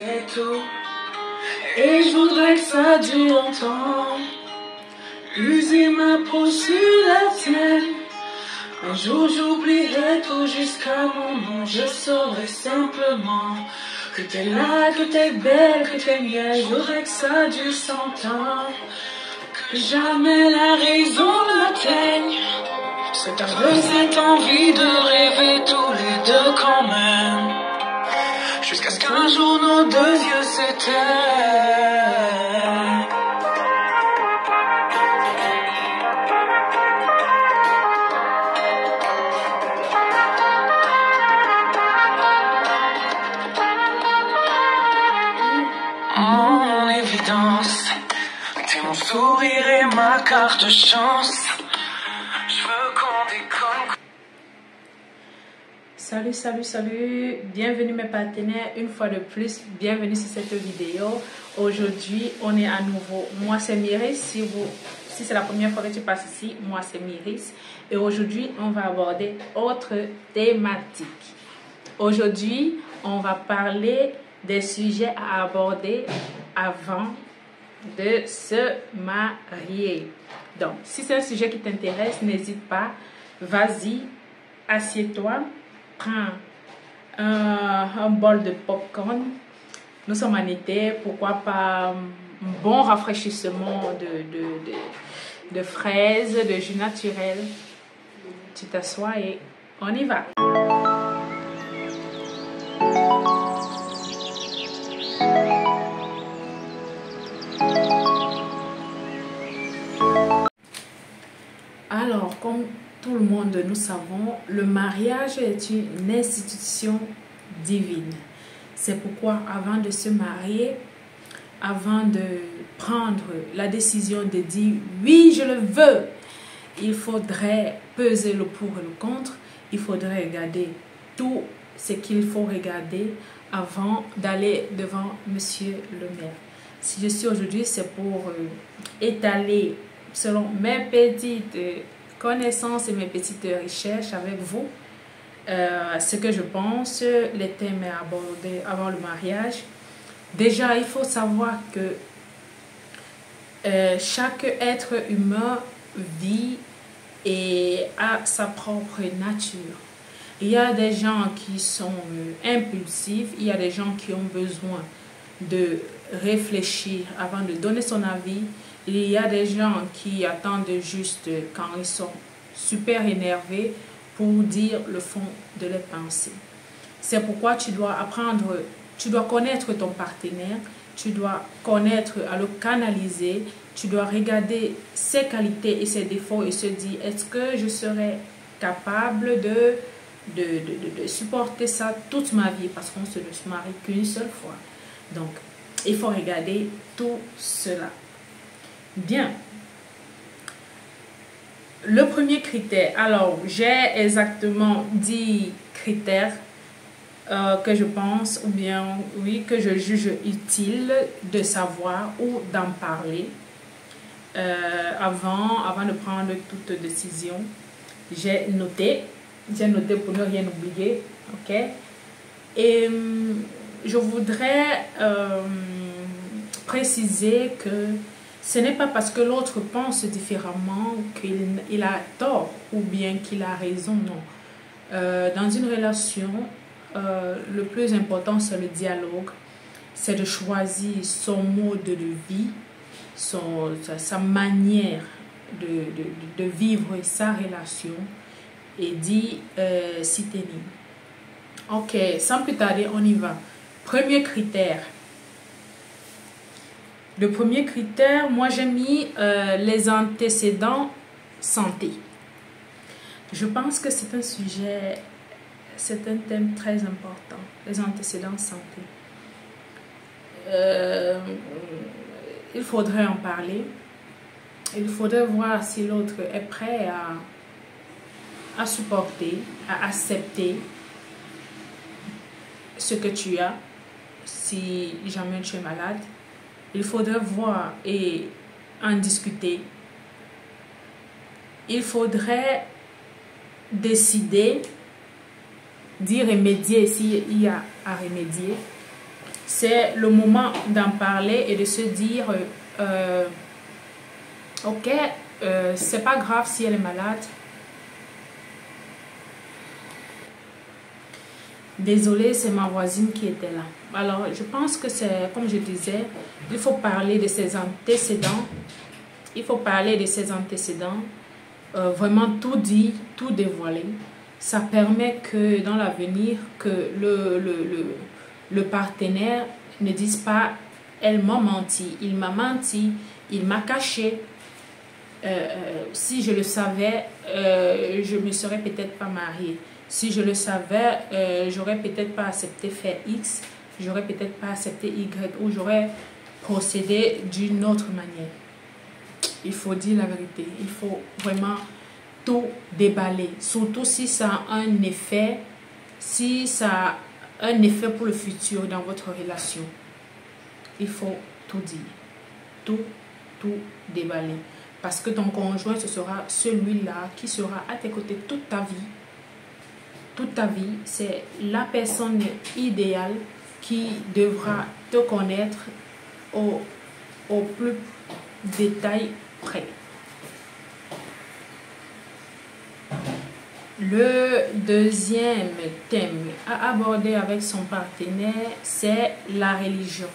C'est tout. Et je voudrais que ça dure longtemps. User ma peau sur la tienne. Un jour j'oublierai tout jusqu'à mon nom. Je saurai simplement que t'es là, que t'es belle, que t'es mienne. Je voudrais que ça dure 100 ans. Que jamais la raison m'atteigne. Cette aveugle, cette envie de rêver tous les deux quand même. Jusqu'à ce qu'un jour nos deux yeux s'éteignent. Mon évidence, t'es mon sourire et ma carte de chance. Je veux qu'on déconne. Salut, salut, salut, bienvenue mes partenaires, une fois de plus, bienvenue sur cette vidéo. Aujourd'hui, on est à nouveau, moi c'est Myris, si c'est la première fois que tu passes ici, moi c'est Myris. Et aujourd'hui, on va aborder autre thématique. Aujourd'hui, on va parler des sujets à aborder avant de se marier. Donc, si c'est un sujet qui t'intéresse, n'hésite pas, vas-y, assieds-toi. Prends un bol de popcorn. Nous sommes en été, pourquoi pas un bon rafraîchissement de fraises, de jus naturel. Tu t'assois et on y va. Alors, comme tout le monde, nous savons, le mariage est une institution divine. C'est pourquoi avant de se marier, avant de prendre la décision de dire oui, je le veux, il faudrait peser le pour et le contre. Il faudrait regarder tout ce qu'il faut regarder avant d'aller devant monsieur le maire. Si je suis aujourd'hui, c'est pour étaler selon mes petites connaissances et mes petites recherches avec vous, ce que je pense, les thèmes à aborder avant le mariage. Déjà, il faut savoir que chaque être humain vit et a sa propre nature. Il y a des gens qui sont impulsifs, il y a des gens qui ont besoin de réfléchir avant de donner son avis. Il y a des gens qui attendent juste quand ils sont super énervés pour dire le fond de leurs pensées. C'est pourquoi tu dois apprendre, tu dois connaître ton partenaire, tu dois connaître à le canaliser, tu dois regarder ses qualités et ses défauts et se dire est-ce que je serai capable de supporter ça toute ma vie parce qu'on ne se marie qu'une seule fois. Donc, il faut regarder tout cela. Bien. Le premier critère. Alors, j'ai exactement 10 critères que je pense ou bien, oui, que je juge utile de savoir ou d'en parler avant de prendre toute décision. J'ai noté pour ne rien oublier. Ok. Et je voudrais préciser que ce n'est pas parce que l'autre pense différemment qu'il a tort ou bien qu'il a raison, non. Dans une relation, le plus important, c'est le dialogue. C'est de choisir son mode de vie, sa manière de vivre sa relation et d'y s'y tenir. Ok, sans plus tarder, on y va. Premier critère. Le premier critère, moi j'ai mis les antécédents santé. Je pense que c'est un sujet, c'est un thème très important, les antécédents santé. Il faudrait en parler. Il faudrait voir si l'autre est prêt à supporter, à accepter ce que tu as si jamais tu es malade. Il faudrait voir et en discuter. Il faudrait décider d'y remédier s'il y a à remédier. c'est le moment d'en parler et de se dire, ok, c'est pas grave si elle est malade. Désolée, c'est ma voisine qui était là. Alors, je pense que c'est, comme je disais, il faut parler de ses antécédents. Il faut parler de ses antécédents. Vraiment tout dire, tout dévoiler. Ça permet que dans l'avenir, que le partenaire ne dise pas « elle m'a menti, il m'a menti, il m'a caché ». Si je le savais, je ne me serais peut-être pas mariée. Si je le savais, j'aurais peut-être pas accepté faire X, j'aurais peut-être pas accepté Y, ou j'aurais procédé d'une autre manière. Il faut dire la vérité. Il faut vraiment tout déballer. Surtout si ça a un effet, si ça a un effet pour le futur dans votre relation. Il faut tout dire. Tout déballer. Parce que ton conjoint, ce sera celui-là qui sera à tes côtés toute ta vie. Toute ta vie, c'est la personne idéale qui devra te connaître au plus détail près. Le deuxième thème à aborder avec son partenaire, c'est la religion.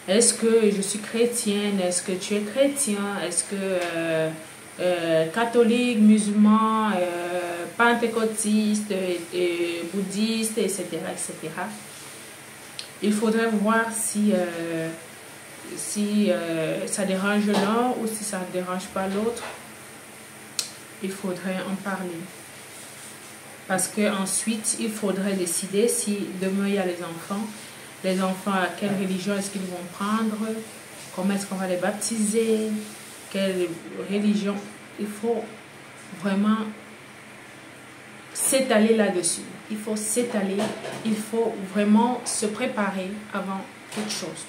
Est-ce que je suis chrétienne? Est-ce que tu es chrétien? Est-ce que catholique, musulman, pentecôtiste, bouddhiste, etc., etc. Il faudrait voir si ça dérange l'un ou si ça ne dérange pas l'autre. Il faudrait en parler. Parce qu'ensuite, il faudrait décider si demain il y a les enfants, à quelle religion est-ce qu'ils vont prendre, comment est-ce qu'on va les baptiser, quelle religion. Il faut vraiment s'étaler là-dessus. Il faut s'étaler, il faut vraiment se préparer avant toute chose.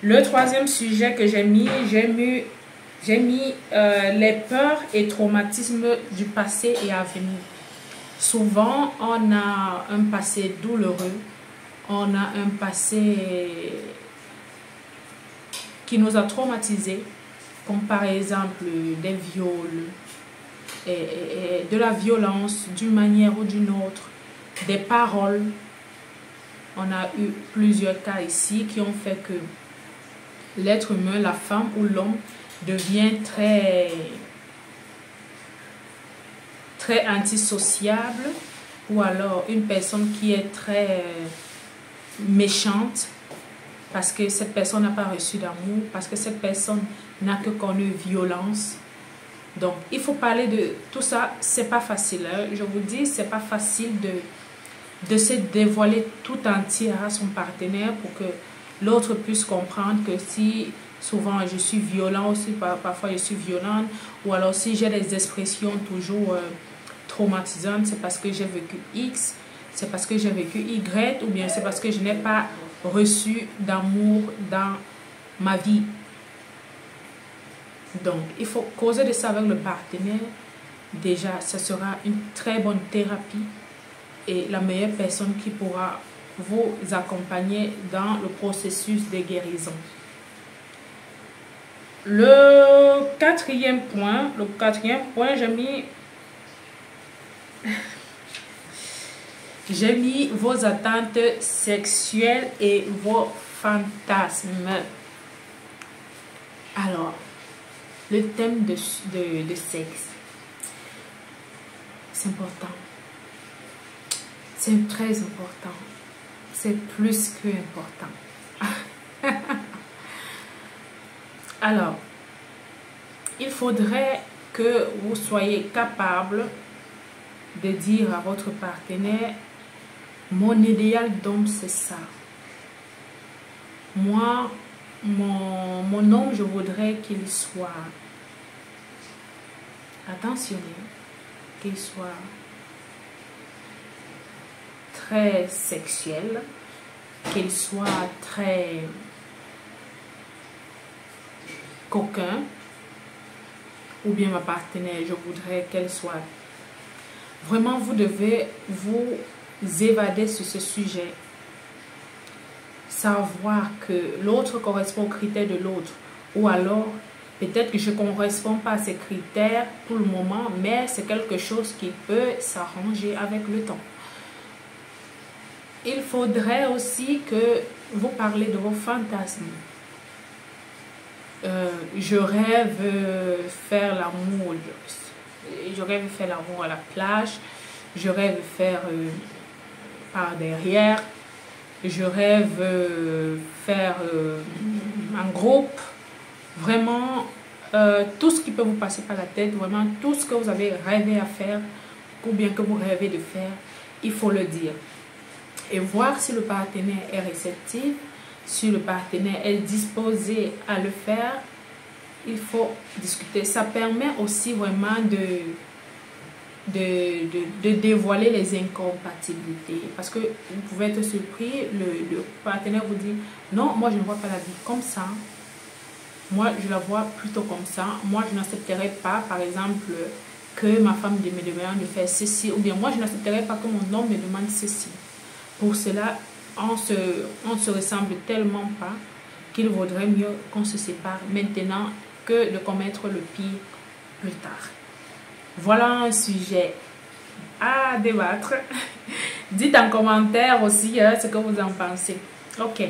Le troisième sujet que j'ai mis les peurs et traumatismes du passé et à venir. Souvent, on a un passé douloureux, on a un passé qui nous a traumatisés, comme par exemple des viols, et de la violence d'une manière ou d'une autre, des paroles. On a eu plusieurs cas ici qui ont fait que l'être humain, la femme ou l'homme, devient très antisociable, ou alors une personne qui est très méchante parce que cette personne n'a pas reçu d'amour, parce que cette personne n'a que connu violence. Donc, il faut parler de tout ça. C'est pas facile, hein? Je vous dis, c'est pas facile de se dévoiler tout entier à son partenaire pour que l'autre puisse comprendre que si souvent je suis violent aussi, parfois je suis violente, ou alors si j'ai des expressions toujours traumatisantes, c'est parce que j'ai vécu X, c'est parce que j'ai vécu Y, ou bien c'est parce que je n'ai pas reçu d'amour dans ma vie. Donc, il faut causer de ça avec le partenaire. Déjà, ça sera une très bonne thérapie et la meilleure personne qui pourra vous accompagner dans le processus de guérison. Le quatrième point, j'ai mis vos attentes sexuelles et vos fantasmes. Alors, le thème de sexe, c'est important. C'est très important. C'est plus que important. Alors, il faudrait que vous soyez capable de dire à votre partenaire, mon idéal d'homme, c'est ça. Moi, mon homme, je voudrais qu'il soit attentionné, qu'il soit très sexuel, qu'il soit très coquin, ou bien ma partenaire, je voudrais qu'elle soit... Vraiment, vous devez vous évader sur ce sujet. savoir que l'autre correspond aux critères de l'autre. Ou alors, peut-être que je ne correspond pas à ces critères pour le moment, mais c'est quelque chose qui peut s'arranger avec le temps. Il faudrait aussi que vous parlez de vos fantasmes. Je rêve faire l'amour. Je rêve faire l'amour à la plage. Je rêve faire par derrière. Je rêve faire un groupe. Vraiment, tout ce qui peut vous passer par la tête, vraiment tout ce que vous avez rêvé à faire ou bien que vous rêvez de faire, il faut le dire. Et voir si le partenaire est réceptif, si le partenaire est disposé à le faire, il faut discuter. Ça permet aussi vraiment de dévoiler les incompatibilités. Parce que vous pouvez être surpris, le partenaire vous dit « Non, moi je ne vois pas la vie comme ça. Moi je la vois plutôt comme ça. Moi je n'accepterai pas, par exemple, que ma femme me demande de faire ceci. Ou bien moi je n'accepterai pas que mon homme me demande ceci. » Pour cela, on se ressemble tellement pas qu'il vaudrait mieux qu'on se sépare maintenant que de commettre le pire plus tard. Voilà un sujet à débattre. Dites en commentaire aussi ce que vous en pensez. Ok.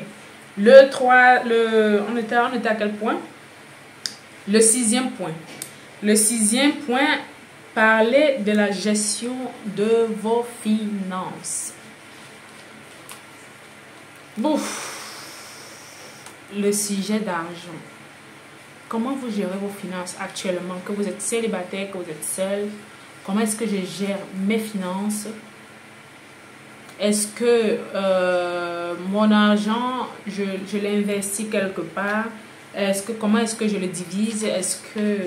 On était à quel point? Le 6e point. Le 6e point, parlez de la gestion de vos finances. Le sujet d'argent. Comment vous gérez vos finances actuellement? Que vous êtes célibataire, que vous êtes seul. Comment est-ce que je gère mes finances? Est-ce que mon argent, je l'investis quelque part? Comment est-ce que je le divise? Est-ce que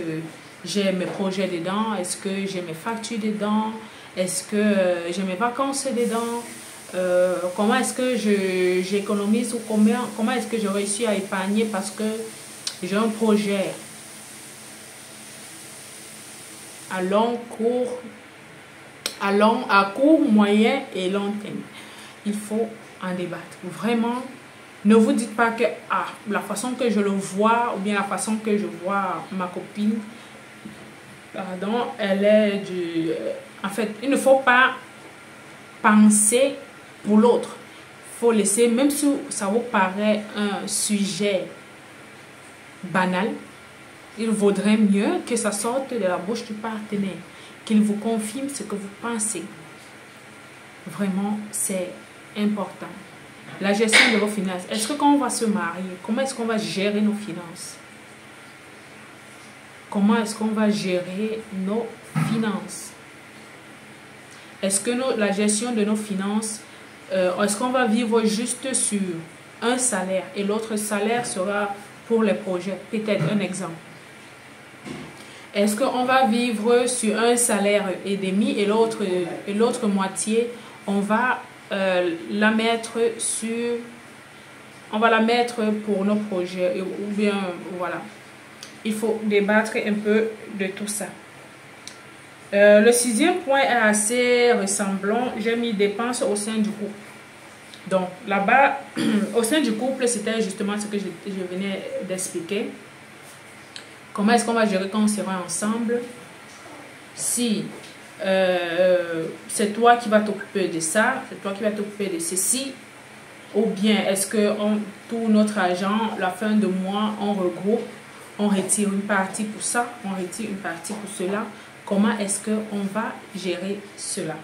j'ai mes projets dedans? Est-ce que j'ai mes factures dedans? Est-ce que j'ai mes vacances dedans? Comment est-ce que j'économise ou comment est-ce que je réussis à épargner parce que j'ai un projet à court, moyen et long terme. Il faut en débattre. Vraiment, ne vous dites pas que la façon que je le vois ou bien la façon que je vois ma copine, pardon, elle est du... En fait, il ne faut pas penser pour l'autre. Il faut laisser, même si ça vous paraît un sujet banal, il vaudrait mieux que ça sorte de la bouche du partenaire, qu'il vous confirme ce que vous pensez. Vraiment, c'est important. La gestion de vos finances. Est-ce que quand on va se marier, comment est-ce qu'on va gérer nos finances? Comment est-ce qu'on va gérer nos finances? Est-ce que la gestion de nos finances, est-ce qu'on va vivre juste sur un salaire et l'autre salaire sera pour les projets? Peut-être un exemple. Est-ce qu'on va vivre sur un salaire et demi et l'autre moitié, on va la mettre pour nos projets ou bien voilà. Il faut débattre un peu de tout ça. Le 6e point est assez ressemblant. J'ai mis dépenses au sein du couple. Donc là-bas, au sein du couple, c'était justement ce que je venais d'expliquer. Comment est-ce qu'on va gérer quand on sera ensemble? Si c'est toi qui vas t'occuper de ça, c'est toi qui vas t'occuper de ceci, ou bien est-ce que tout notre argent, la fin de mois, on regroupe, on retire une partie pour ça, on retire une partie pour cela. Comment est-ce qu'on va gérer cela?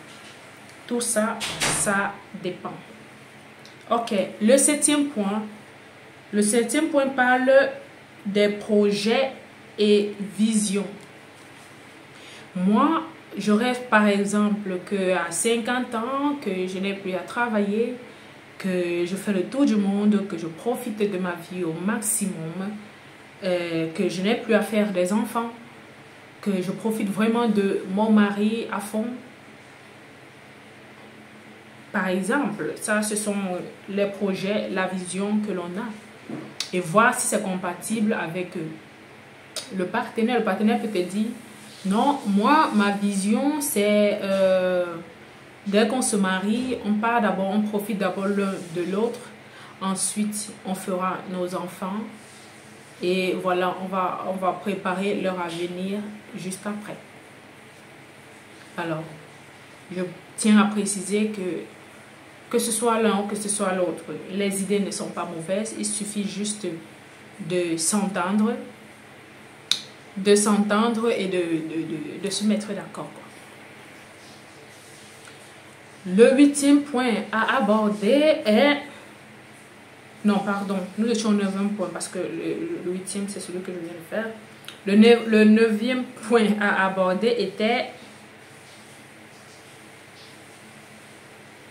Tout ça, ça dépend. Ok, le 7e point. Le 7e point parle des projets et visions. Moi, je rêve par exemple qu'à 50 ans, que je n'ai plus à travailler, que je fais le tour du monde, que je profite de ma vie au maximum, que je n'ai plus à faire des enfants, que je profite vraiment de mon mari à fond. Par exemple, ça, ce sont les projets, la vision que l'on a. Et voir si c'est compatible avec le partenaire. Le partenaire peut te dire, non, moi, ma vision, c'est dès qu'on se marie, on part d'abord, on profite d'abord l'un de l'autre. Ensuite, on fera nos enfants. Et voilà, on va préparer leur avenir juste après. Alors, je tiens à préciser que ce soit l'un ou que ce soit l'autre, les idées ne sont pas mauvaises. Il suffit juste de s'entendre et de se mettre d'accord. Le 8e point à aborder est... Non, pardon, nous étions au 9e point parce que le 8e, c'est celui que je viens de faire. Le 9e point à aborder était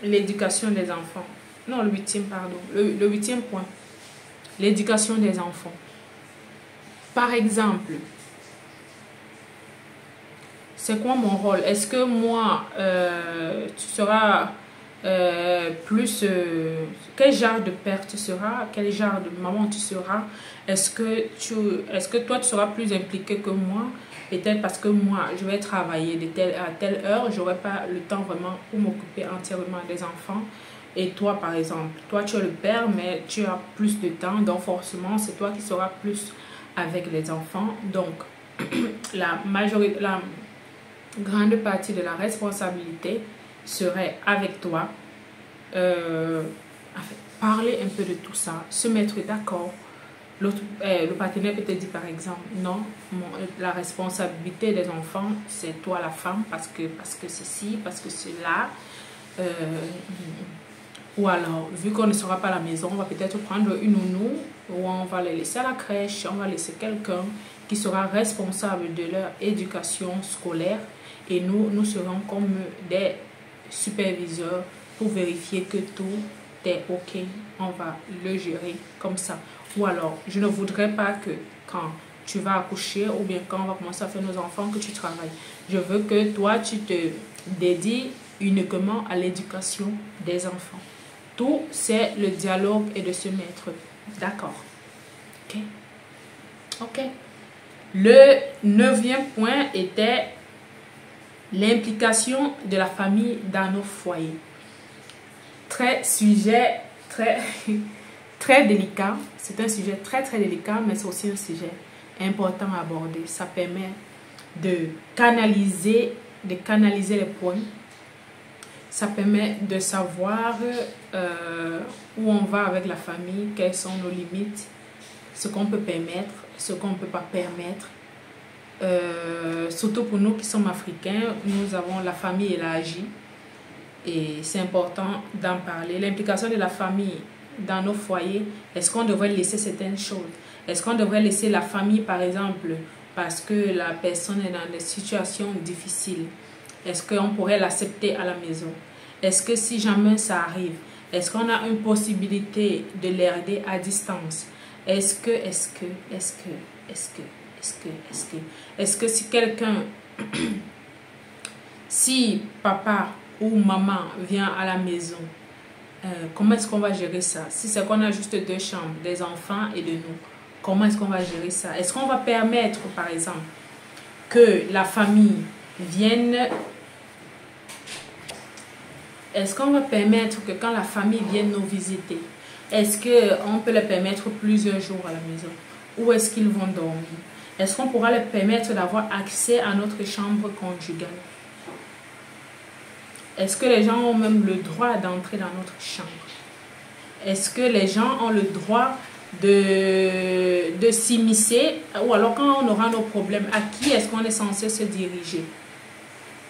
l'éducation des enfants. Non, le 8e, pardon. Le 8e point, l'éducation des enfants. Par exemple, c'est quoi mon rôle? Est-ce que moi, tu seras plus... quel genre de père tu seras? Quel genre de maman tu seras? Est-ce que toi, tu seras plus impliqué que moi? Peut-être parce que moi, je vais travailler de telle à telle heure. Je n'aurai pas le temps vraiment pour m'occuper entièrement des enfants. Et toi, par exemple, toi, tu es le père, mais tu as plus de temps. Donc, forcément, c'est toi qui seras plus avec les enfants. Donc, la grande partie de la responsabilité serait avec toi. Parler un peu de tout ça, se mettre d'accord. Le partenaire peut te dire par exemple, non, la responsabilité des enfants, c'est toi la femme, parce que ceci, parce que cela. Ou alors, vu qu'on ne sera pas à la maison, on va peut-être prendre une nounou, ou on va les laisser à la crèche, on va laisser quelqu'un qui sera responsable de leur éducation scolaire. Et nous serons comme des superviseurs pour vérifier que tout est OK. On va le gérer comme ça. Ou alors, je ne voudrais pas que quand tu vas accoucher ou bien quand on va commencer à faire nos enfants, que tu travailles. Je veux que toi, tu te dédies uniquement à l'éducation des enfants. Tout, c'est le dialogue et de se mettre d'accord. OK? OK. Le 9e point était l'implication de la famille dans nos foyers. Sujet très délicat. C'est un sujet très délicat, mais c'est aussi un sujet important à aborder. Ça permet de canaliser les points. Ça permet de savoir où on va avec la famille, quelles sont nos limites, ce qu'on peut permettre, ce qu'on ne peut pas permettre. Surtout pour nous qui sommes africains, nous avons la famille élargie et c'est important d'en parler. L'implication de la famille dans nos foyers, est-ce qu'on devrait laisser certaines choses? Est-ce qu'on devrait laisser la famille, par exemple, parce que la personne est dans des situations difficiles? Est-ce qu'on pourrait l'accepter à la maison? Est-ce que si jamais ça arrive, est-ce qu'on a une possibilité de l'aider à distance? Est-ce que si quelqu'un, si papa ou maman vient à la maison, comment est-ce qu'on va gérer ça? Si c'est qu'on a juste 2 chambres, des enfants et de nous, comment est-ce qu'on va gérer ça? Est-ce qu'on va permettre, par exemple, que la famille vienne... Est-ce qu'on va permettre que quand la famille vienne nous visiter, est-ce qu'on peut leur permettre plusieurs jours à la maison? Où est-ce qu'ils vont dormir? Est-ce qu'on pourra leur permettre d'avoir accès à notre chambre conjugale? Est-ce que les gens ont même le droit d'entrer dans notre chambre? Est-ce que les gens ont le droit de s'immiscer? Ou alors quand on aura nos problèmes, à qui est-ce qu'on est censé se diriger?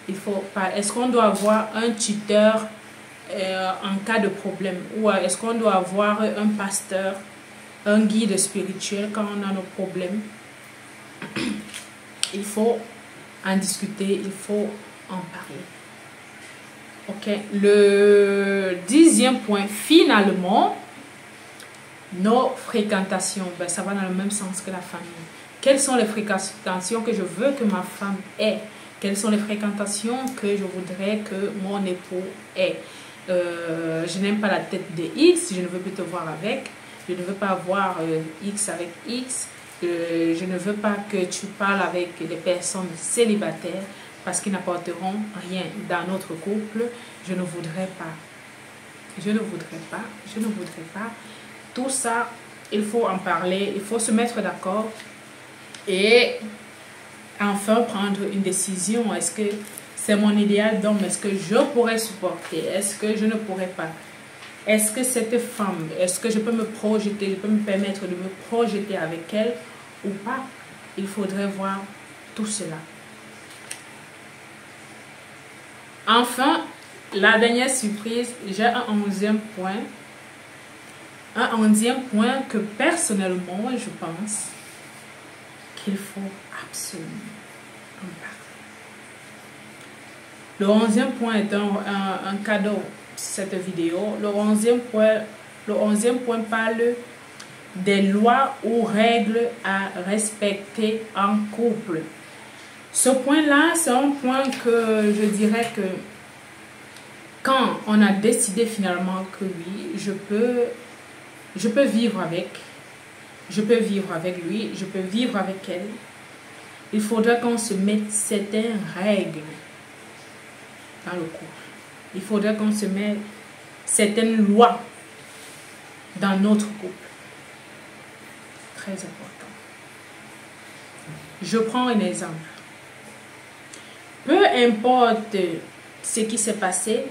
Est-ce qu'on doit avoir un tuteur en cas de problème? Ou est-ce qu'on doit avoir un pasteur, un guide spirituel quand on a nos problèmes? Il faut en discuter, il faut en parler. OK. Le 10e point, finalement, nos fréquentations. Ben, ça va dans le même sens que la famille. Quelles sont les fréquentations que je veux que ma femme ait? Quelles sont les fréquentations que je voudrais que mon époux ait? Je n'aime pas la tête de X, je ne veux plus te voir avec. Je ne veux pas voir X avec X. Je ne veux pas que tu parles avec des personnes célibataires parce qu'ils n'apporteront rien dans notre couple. Je ne voudrais pas. Je ne voudrais pas. Je ne voudrais pas tout ça, il faut en parler, il faut se mettre d'accord et enfin prendre une décision. Est-ce que c'est mon idéal d'homme? Est-ce que je pourrais supporter? Est-ce que je ne pourrais pas? Est-ce que cette femme, est-ce que je peux me projeter, je peux me permettre de me projeter avec elle ou pas? Il faudrait voir tout cela. Enfin, la dernière surprise, j'ai un 11e point. Un 11e point que personnellement, je pense qu'il faut absolument en parler. Le 11e point est un cadeau, cette vidéo. Le 11e point parle des lois ou règles à respecter en couple. Ce point-là, c'est un point que je dirais que quand on a décidé finalement que oui, je peux vivre avec, je peux vivre avec lui, je peux vivre avec elle, il faudrait qu'on se mette certaines règles dans le couple. Il faudrait qu'on se mette certaines lois dans notre couple. Très important. Je prends un exemple. Peu importe ce qui s'est passé,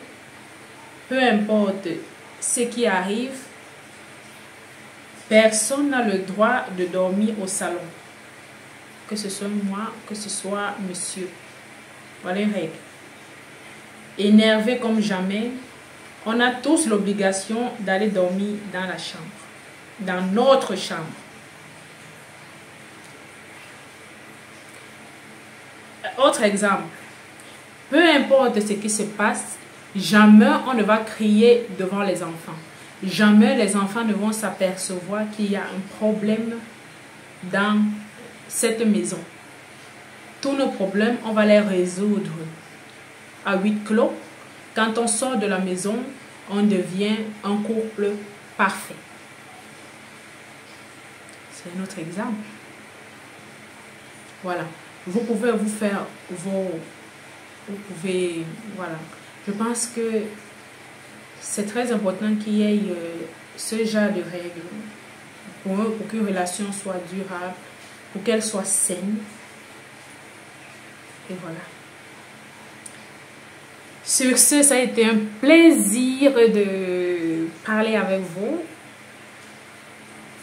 peu importe ce qui arrive, personne n'a le droit de dormir au salon. Que ce soit moi, que ce soit monsieur. Voilà une règle. Énervé comme jamais, on a tous l'obligation d'aller dormir dans la chambre, dans notre chambre. Autre exemple. Peu importe ce qui se passe, jamais on ne va crier devant les enfants. Jamais les enfants ne vont s'apercevoir qu'il y a un problème dans cette maison. Tous nos problèmes, on va les résoudre à huis clos. Quand on sort de la maison, on devient un couple parfait. C'est un autre exemple. Voilà. Vous pouvez vous faire vos... Vous pouvez... Voilà. Je pense que c'est très important qu'il y ait ce genre de règles pour qu'une relation soit durable, pour qu'elle soit saine. Et voilà. Sur ce, ça a été un plaisir de parler avec vous.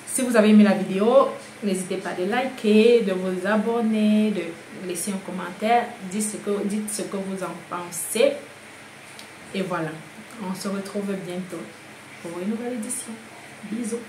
Si vous avez aimé la vidéo, n'hésitez pas de liker, de vous abonner, de laisser un commentaire, dites ce que vous en pensez. Et voilà, on se retrouve bientôt pour une nouvelle édition. Bisous.